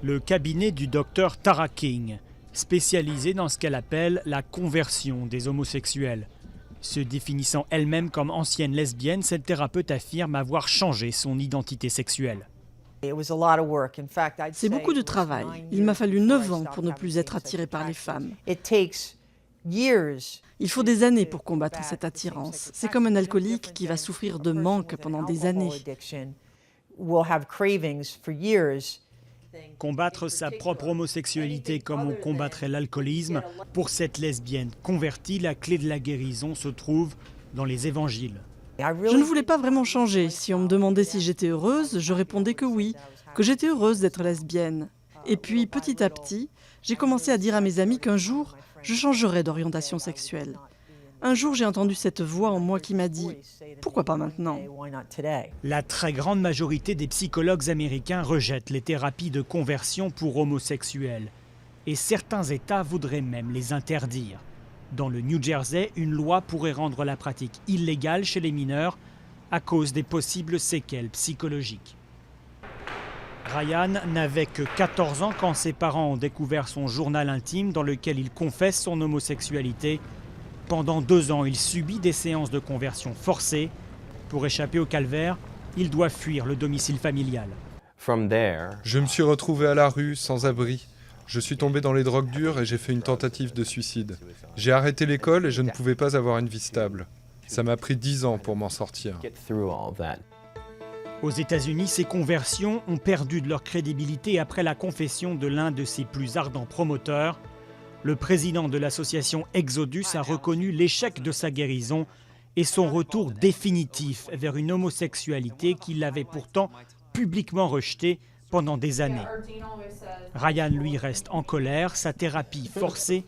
Le cabinet du docteur Tara King, spécialisé dans ce qu'elle appelle la conversion des homosexuels. Se définissant elle-même comme ancienne lesbienne, cette thérapeute affirme avoir changé son identité sexuelle. C'est beaucoup de travail. Il m'a fallu 9 ans pour ne plus être attirée par les femmes. Il faut des années pour combattre cette attirance. C'est comme un alcoolique qui va souffrir de manque pendant des années. Combattre sa propre homosexualité comme on combattrait l'alcoolisme, pour cette lesbienne convertie, la clé de la guérison se trouve dans les évangiles. Je ne voulais pas vraiment changer. Si on me demandait si j'étais heureuse, je répondais que oui, que j'étais heureuse d'être lesbienne. Et puis, petit à petit, j'ai commencé à dire à mes amis qu'un jour, je changerais d'orientation sexuelle. Un jour, j'ai entendu cette voix en moi qui m'a dit « Pourquoi pas maintenant ?» La très grande majorité des psychologues américains rejettent les thérapies de conversion pour homosexuels. Et certains États voudraient même les interdire. Dans le New Jersey, une loi pourrait rendre la pratique illégale chez les mineurs à cause des possibles séquelles psychologiques. Ryan n'avait que 14 ans quand ses parents ont découvert son journal intime dans lequel il confesse son homosexualité. Pendant 2 ans, il subit des séances de conversion forcées. Pour échapper au calvaire, il doit fuir le domicile familial. Je me suis retrouvé à la rue, sans abri. Je suis tombé dans les drogues dures et j'ai fait une tentative de suicide. J'ai arrêté l'école et je ne pouvais pas avoir une vie stable. Ça m'a pris 10 ans pour m'en sortir. Aux États-Unis, ces conversions ont perdu de leur crédibilité après la confession de l'un de ses plus ardents promoteurs. Le président de l'association Exodus a reconnu l'échec de sa guérison et son retour définitif vers une homosexualité qu'il avait pourtant publiquement rejetée pendant des années. Ryan, lui, reste en colère. Sa thérapie forcée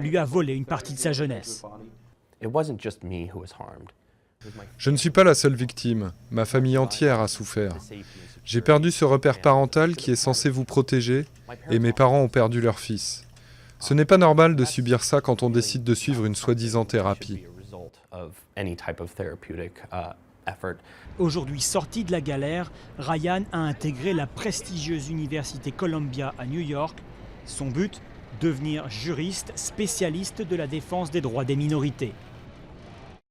lui a volé une partie de sa jeunesse. Je ne suis pas la seule victime. Ma famille entière a souffert. J'ai perdu ce repère parental qui est censé vous protéger et mes parents ont perdu leur fils. Ce n'est pas normal de subir ça quand on décide de suivre une soi-disant thérapie. Aujourd'hui sorti de la galère, Ryan a intégré la prestigieuse université Columbia à New York. Son but, devenir juriste spécialiste de la défense des droits des minorités.